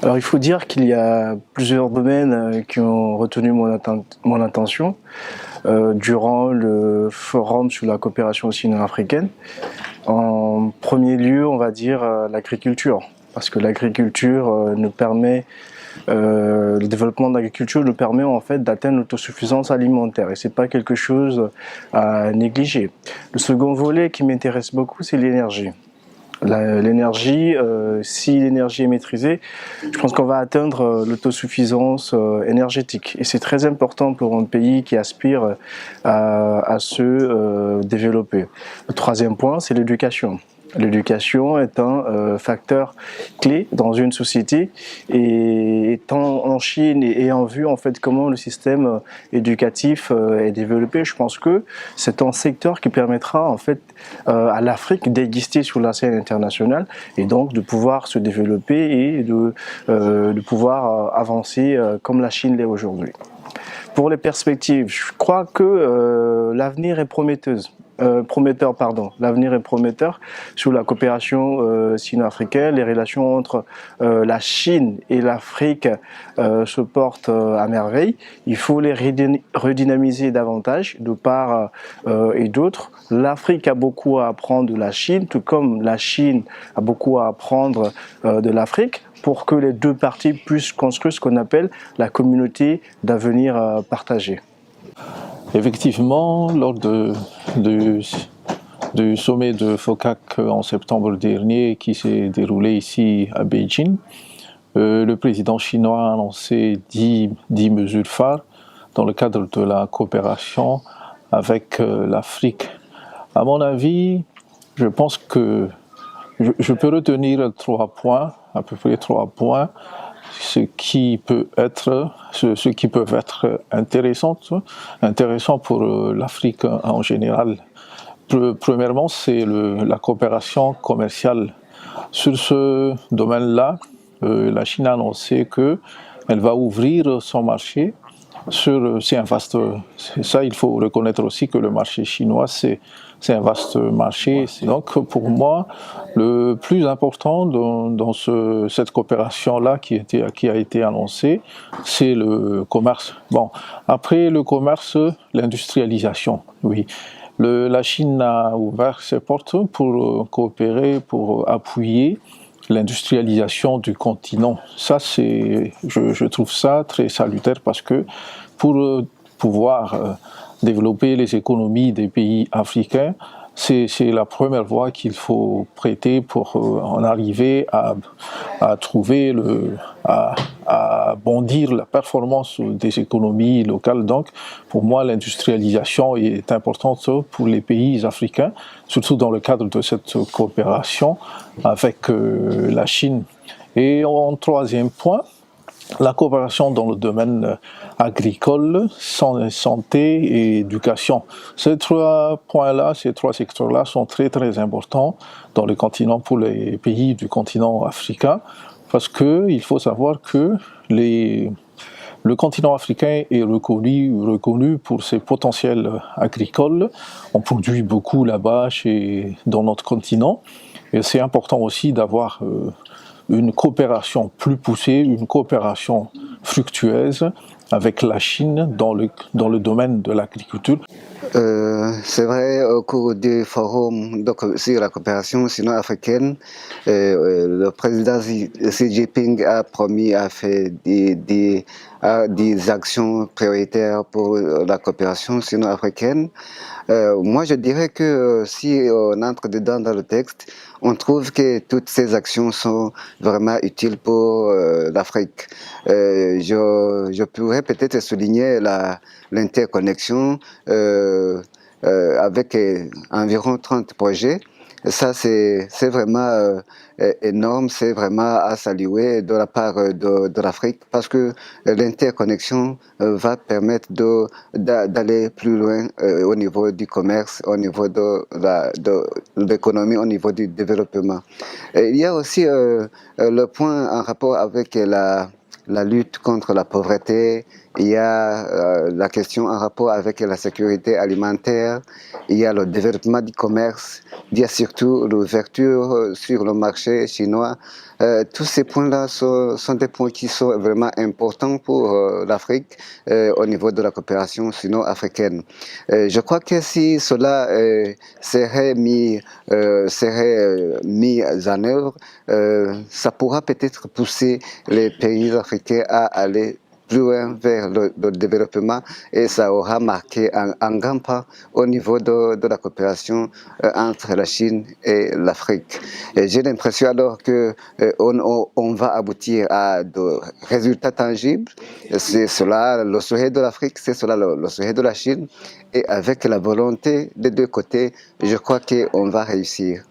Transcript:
Alors il faut dire qu'il y a plusieurs domaines qui ont retenu mon attention durant le forum sur la coopération sino-africaine. En premier lieu, on va dire l'agriculture, parce que l'agriculture le développement de l'agriculture nous permet en fait d'atteindre l'autosuffisance alimentaire et c'est pas quelque chose à négliger. Le second volet qui m'intéresse beaucoup, c'est l'énergie. L'énergie, si l'énergie est maîtrisée, je pense qu'on va atteindre l'autosuffisance énergétique. Et c'est très important pour un pays qui aspire à se développer. Le troisième point, c'est l'éducation. L'éducation est un facteur clé dans une société et étant en Chine et ayant vu en fait comment le système éducatif est développé, je pense que c'est un secteur qui permettra en fait à l'Afrique d'exister sur la scène internationale et donc de pouvoir se développer et de pouvoir avancer comme la Chine l'est aujourd'hui. Pour les perspectives, je crois que l'avenir est l'avenir est prometteur sur la coopération sino-africaine. Les relations entre la Chine et l'Afrique se portent à merveille. Il faut les redynamiser davantage de part et d'autre. L'Afrique a beaucoup à apprendre de la Chine, tout comme la Chine a beaucoup à apprendre de l'Afrique, pour que les deux parties puissent construire ce qu'on appelle la communauté d'avenir partagé. Effectivement, lors du sommet de FOCAC en septembre dernier qui s'est déroulé ici à Beijing, le président chinois a annoncé 10 mesures phares dans le cadre de la coopération avec l'Afrique. À mon avis, je pense que je peux retenir 3 points, à peu près 3 points, ce qui peuvent être intéressant pour l'Afrique en général. Premièrement, c'est la coopération commerciale. Sur ce domaine-là, la Chine a annoncé qu'elle va ouvrir son marché. C'est un vaste. Ça, il faut reconnaître aussi que le marché chinois, c'est un vaste marché. Donc, pour moi, le plus important dans cette coopération-là qui a été annoncée, c'est le commerce. Bon, après le commerce, l'industrialisation, oui. La Chine a ouvert ses portes pour coopérer, pour appuyer l'industrialisation du continent. Ça, je trouve ça très salutaire parce que pour pouvoir développer les économies des pays africains, c'est la première voie qu'il faut prêter pour en arriver à trouver à bondir la performance des économies locales. Donc, pour moi, l'industrialisation est importante pour les pays africains, surtout dans le cadre de cette coopération avec la Chine. Et en troisième point, la coopération dans le domaine agricole, santé et éducation. Ces 3 points-là, ces 3 secteurs-là sont très très importants dans le continent pour les pays du continent africain parce qu'il faut savoir que le continent africain est reconnu pour ses potentiels agricoles. On produit beaucoup là-bas dans notre continent et c'est important aussi d'avoir une coopération plus poussée, une coopération fructueuse avec la Chine dans le domaine de l'agriculture. C'est vrai, au cours du forum sur la coopération sino-africaine, le président Xi Jinping a promis à faire des actions prioritaires pour la coopération sino-africaine. Moi, je dirais que si on entre dedans dans le texte, on trouve que toutes ces actions sont vraiment utiles pour l'Afrique. Je pourrais peut-être souligner l'interconnexion avec environ 30 projets. Ça, c'est vraiment énorme, c'est vraiment à saluer de la part de l'Afrique parce que l'interconnexion va permettre d'aller plus loin au niveau du commerce, au niveau de l'économie, au niveau du développement. Et il y a aussi le point en rapport avec la lutte contre la pauvreté, il y a la question en rapport avec la sécurité alimentaire, il y a le développement du commerce, il y a surtout l'ouverture sur le marché chinois tous ces points-là sont des points qui sont vraiment importants pour l'Afrique au niveau de la coopération sino-africaine. Je crois que si cela serait mis en œuvre, ça pourra peut-être pousser les pays africains à aller plus loin vers le développement et ça aura marqué un grand pas au niveau de la coopération entre la Chine et l'Afrique. J'ai l'impression alors que on va aboutir à de résultats tangibles. C'est cela le souhait de l'Afrique, c'est cela le souhait de la Chine et avec la volonté des deux côtés, je crois qu'on va réussir.